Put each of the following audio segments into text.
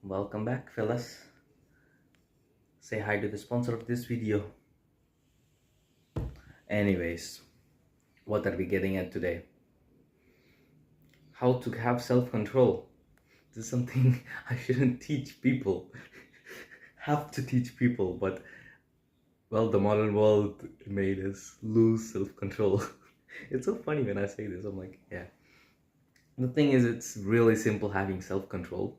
Welcome back, fellas. Say hi to the sponsor of this video. Anyways, what are we getting at today? How to have self-control. This is something I shouldn't teach people. Have to teach people, but well, the modern world made us lose self-control. It's so funny when I say this. I'm like, yeah. The thing is, it's really simple having self-control.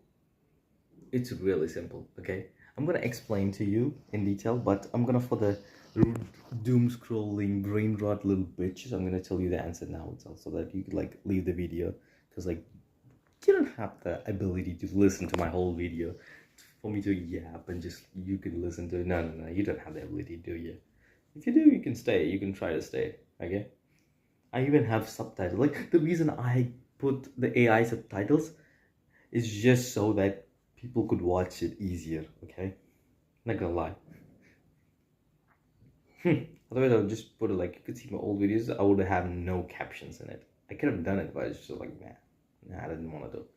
It's really simple, okay? I'm gonna explain to you in detail, but I'm gonna, for the doom scrolling brain rot little bitches, I'm gonna tell you the answer now itself so that you could like leave the video, because like you don't have the ability to listen to my whole video for me to yap and just you can listen to it. No, you don't have the ability to do it. If you do, you can stay, you can try to stay, okay? I even have subtitles. Like, the reason I put the AI subtitles is just so that people could watch it easier, okay? Not gonna lie. Otherwise, I would just put it like, you could see my old videos, I would have no captions in it. I could have done it, but I was just like, nah, I didn't want to do.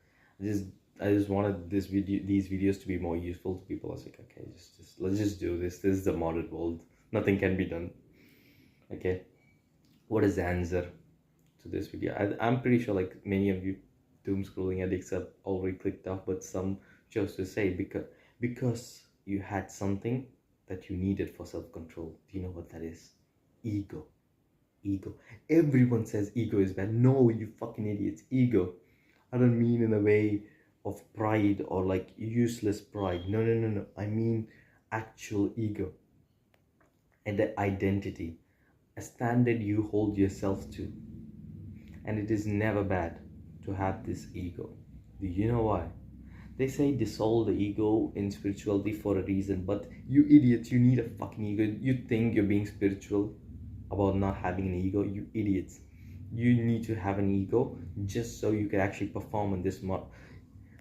I just wanted these videos to be more useful to people. I was like, okay, just let's just do this. This is the modern world. Nothing can be done. Okay, what is the answer to this video? I'm pretty sure like many of you doom scrolling addicts have already clicked off, but some chose to say because you had something that you needed for self-control. Do you know what that is? Ego. Ego. Everyone says ego is bad. No, you fucking idiots. Ego. I don't mean in a way of pride or like useless pride. No. I mean actual ego and the identity, a standard you hold yourself to. And it is never bad to have this ego. Do you know why? They say dissolve the ego in spirituality for a reason, but you idiots, you need a fucking ego. You think you're being spiritual about not having an ego? You idiots. You need to have an ego just so you can actually perform in this mod.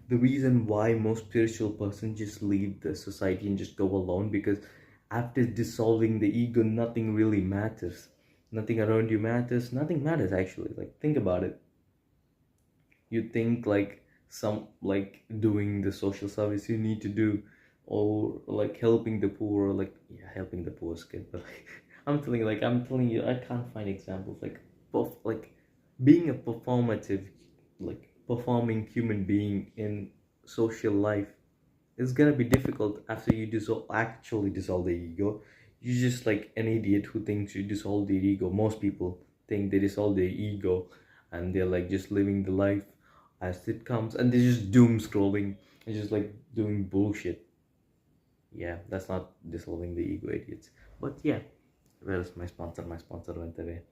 The reason why most spiritual persons just leave the society and just go alone, because after dissolving the ego, nothing really matters. Nothing around you matters. Nothing matters actually. Like, think about it. You think like some like doing the social service you need to do, or like helping the poor, or like, yeah, helping the poor kid, but like, I'm telling you, I can't find examples like like being a performative, like performing human being in social life is gonna be difficult after you actually dissolve the ego. You're just like an idiot who thinks you dissolve the ego. Most people think they dissolve their ego and they're like just living the life as it comes, and they're just doom scrolling and just like doing bullshit. Yeah, that's not dissolving the ego, idiots. But yeah, where's my sponsor? My sponsor went away.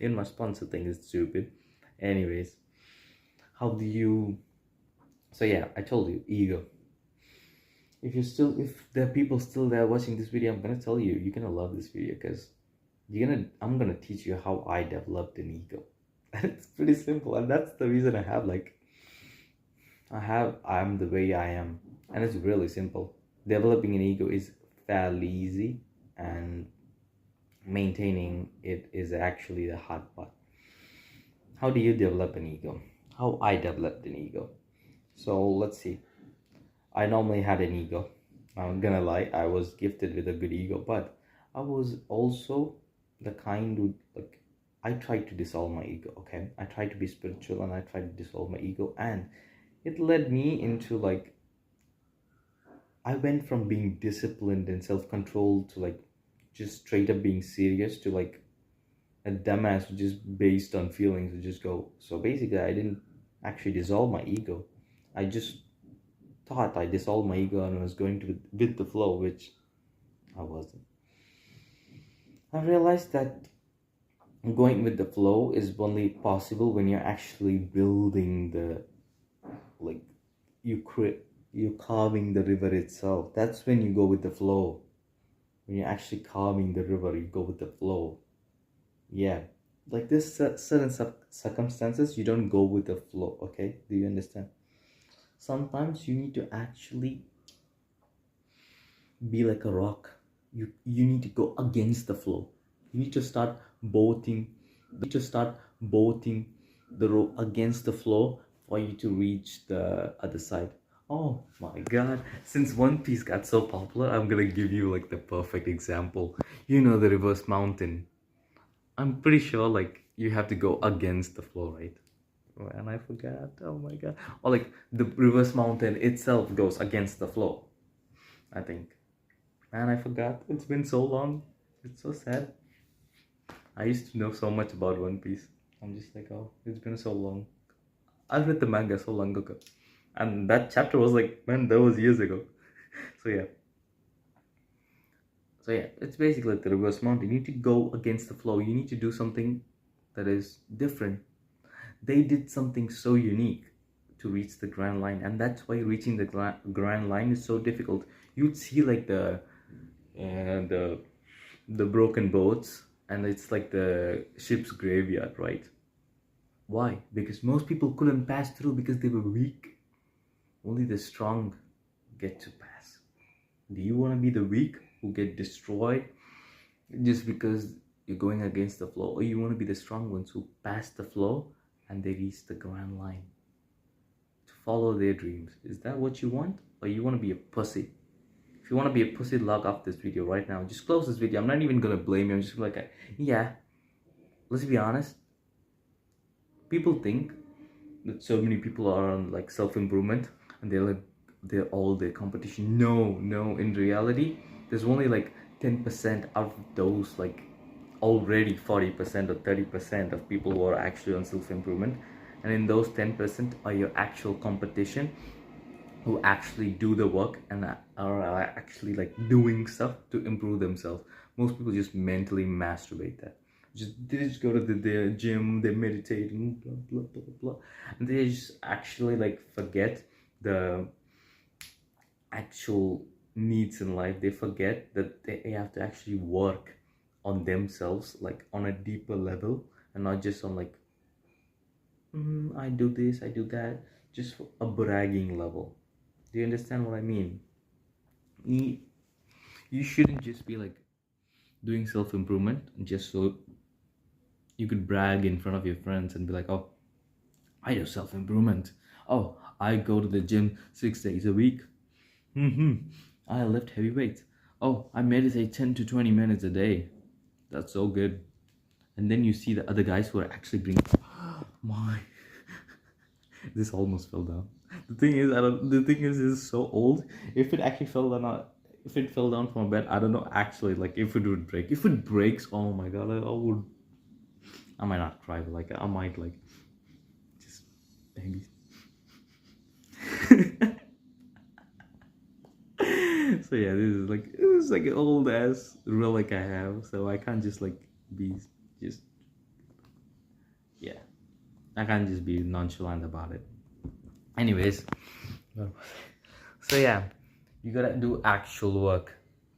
Even my sponsor thing is stupid. Anyways, how do you? So yeah, I told you, ego. If there are people still there watching this video, I'm gonna tell you, you're gonna love this video, because I'm gonna teach you how I developed an ego. And it's pretty simple, and that's the reason I'm the way I am. And it's really simple. Developing an ego is fairly easy, and maintaining it is actually the hard part. How do you develop an ego? How I developed an ego. So let's see. I normally had an ego. I'm gonna lie, I was gifted with a good ego, but I was also the kind who, like, I tried to dissolve my ego, okay? I tried to be spiritual and I tried to dissolve my ego, and it led me into like, I went from being disciplined and self-controlled to like just straight up being serious to like a dumbass who just based on feelings would just go. So basically, I didn't actually dissolve my ego. I just thought I dissolved my ego and was going to with the flow, which I wasn't. I realized that going with the flow is only possible when you're actually building the, like, you're carving the river itself. That's when you go with the flow. When you're actually carving the river, you go with the flow. Yeah, like this certain circumstances, you don't go with the flow. Okay, do you understand? Sometimes you need to actually be like a rock. You need to go against the flow. You need to start boating. The rope against the flow for you to reach the other side. Oh my god. Since One Piece got so popular, I'm gonna give you like the perfect example. You know the reverse mountain. I'm pretty sure like you have to go against the flow, right? Oh, and I forgot. Oh my god. Or like the reverse mountain itself goes against the flow, I think. Man, I forgot. It's been so long. It's so sad. I used to know so much about One Piece. I'm just like, oh, it's been so long. I read the manga so long ago. And that chapter was like, man, that was years ago. So yeah. So yeah, it's basically like the reverse mountain. You need to go against the flow. You need to do something that is different. They did something so unique to reach the grand line, and that's why reaching the grand line is so difficult. You'd see like uh, the the broken boats, and it's like the ship's graveyard, right? Why? Because most people couldn't pass through because they were weak. Only the strong get to pass. Do you want to be the weak who get destroyed just because you're going against the flow, or you want to be the strong ones who pass the flow and they reach the grand line to follow their dreams? Is that what you want, or you want to be a pussy? If you want to be a pussy, log off this video right now. Just close this video. I'm not even gonna blame you. I'm just like, yeah, let's be honest. People think that so many people are on like self-improvement and they're all their competition. No, in reality there's only like 10% of those, like already 40% or 30% of people who are actually on self-improvement, and in those 10% are your actual competition, who actually do the work and are actually like doing stuff to improve themselves. Most people just mentally masturbate that. They just go to the gym, they meditate and blah blah blah blah, and they just actually like forget the actual needs in life. They forget that they have to actually work on themselves, like on a deeper level, and not just on like, I do this, I do that, just for a bragging level. Do you understand what I mean? you, you shouldn't just be like doing self-improvement just so you could brag in front of your friends and be like, oh, I do self-improvement. Oh, I go to the gym 6 days a week. I lift heavy weights. Oh, I meditate 10 to 20 minutes a day. That's so good. And then you see the other guys who are actually bringing my this almost fell down. The thing is, it's so old. If it actually fell down, if it fell down from a bed, I don't know actually like if it would break. If it breaks, oh my god, I might not cry, but like I might like just maybe. So yeah, this is like an old ass relic I have, so I can't just like be just yeah, I can't just be nonchalant about it. Anyways, so yeah, you gotta do actual work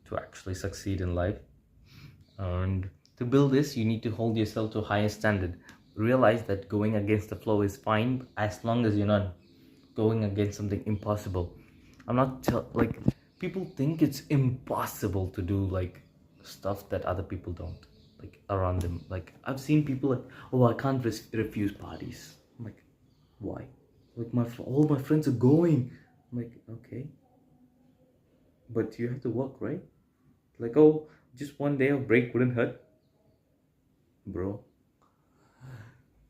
to actually succeed in life. And to build this, you need to hold yourself to a higher standard. Realize that going against the flow is fine as long as you're not going against something impossible. I'm not like people think it's impossible to do like stuff that other people don't like around them. Like I've seen people like, oh, I can't refuse parties. I'm like, why? Like all my friends are going. I'm like, okay, but you have to work, right? Like, oh, just one day of break wouldn't hurt, bro.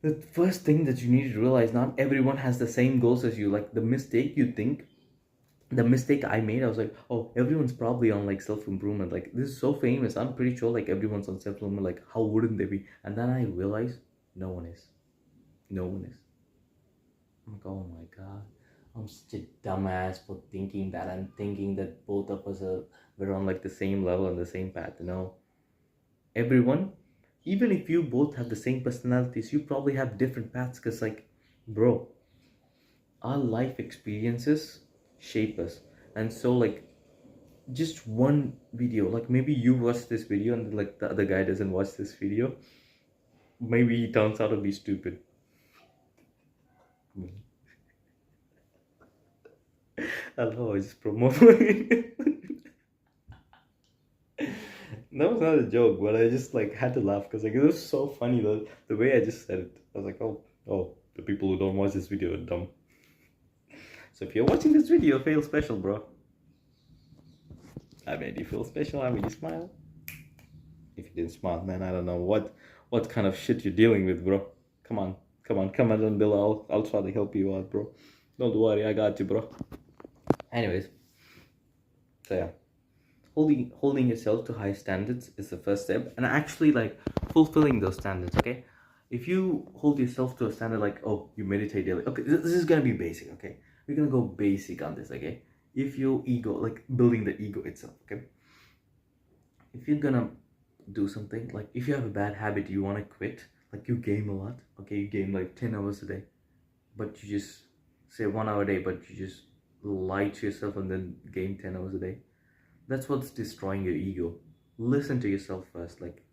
The first thing that you need to realize, not everyone has the same goals as you. Like the mistake I made, I was like, oh, everyone's probably on like self-improvement. Like this is so famous. I'm pretty sure like everyone's on self-improvement. Like how wouldn't they be? And then I realized no one is. No one is. I'm like, oh my god. I'm such a dumbass for thinking that and thinking that both of us are we're on like the same level and the same path. No. Everyone, even if you both have the same personalities, you probably have different paths because like, bro, our life experiences shape us. And so like just one video, like maybe you watch this video and like the other guy doesn't watch this video, maybe he turns out to be stupid. I don't know, I just promote. That was not a joke, but I just like had to laugh because like it was so funny the way I just said it. I was like, oh, the people who don't watch this video are dumb. So if you're watching this video, feel special, bro. I made you feel special. I made you smile. If you didn't smile, man, I don't know what kind of shit you're dealing with, bro. Come on, comment down below. I'll try to help you out, bro. Don't worry, I got you, bro. Anyways, so yeah, holding yourself to high standards is the first step, and actually like fulfilling those standards. Okay, if you hold yourself to a standard like, oh, you meditate daily. Okay, this is gonna be basic. Okay, we're gonna go basic on this. Okay, if your ego, like building the ego itself. Okay, if you're gonna do something like, if you have a bad habit you want to quit, like you game a lot. Okay, you game like 10 hours a day, but you just say 1 hour a day, but you just lie to yourself and then game 10 hours a day. That's what's destroying your ego. Listen to yourself first. Like,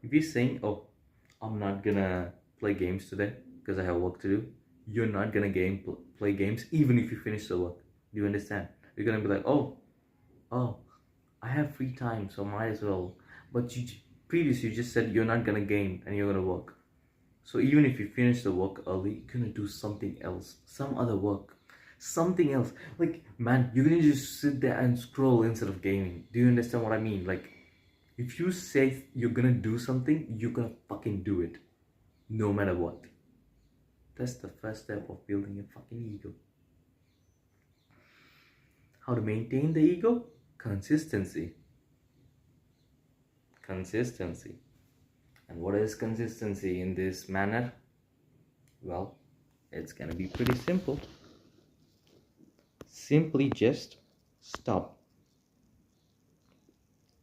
if you're saying, oh, I'm not gonna play games today because I have work to do, you're not gonna play games even if you finish the work. Do you understand? You're gonna be like, oh, I have free time, so might as well. But previously you just said you're not gonna game and you're gonna work. So even if you finish the work early, you're gonna do something else, some other work, something else. Like, man, you're gonna just sit there and scroll instead of gaming. Do you understand what I mean? Like, if you say you're gonna do something, you're gonna fucking do it, no matter what. That's the first step of building a fucking ego. How to maintain the ego? Consistency. And what is consistency in this manner? Well, it's gonna be pretty simple. Simply just stop.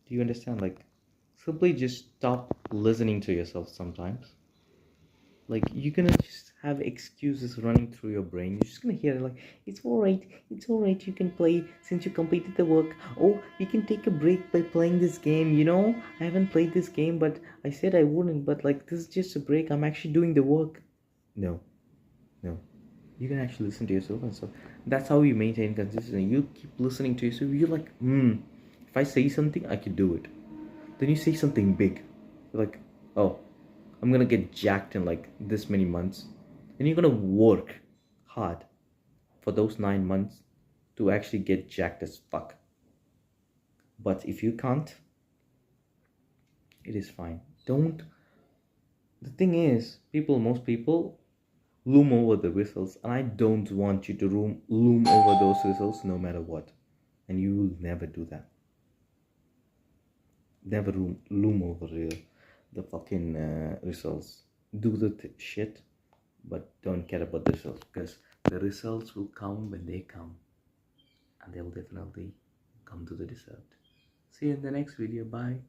Do you understand? Like, simply just stop listening to yourself sometimes. Like, you're gonna just have excuses running through your brain. You're just gonna hear it like, it's alright, you can play since you completed the work. Oh, we can take a break by playing this game, you know? I haven't played this game, but I said I wouldn't, but like, this is just a break. I'm actually doing the work. No. You can actually listen to yourself and stuff. That's how you maintain consistency. You keep listening to yourself. You're like, if I say something, I can do it. Then you say something big. You're like, oh, I'm gonna get jacked in like this many months. And you're gonna work hard for those 9 months to actually get jacked as fuck. But if you can't, it is fine. The thing is, most people loom over the results, and I don't want you to loom over those results no matter what. And you will never do that. Never loom over the fucking results. Do the shit, but don't care about the results, because the results will come when they come, and they'll definitely come to the deserved. See you in the next video. Bye.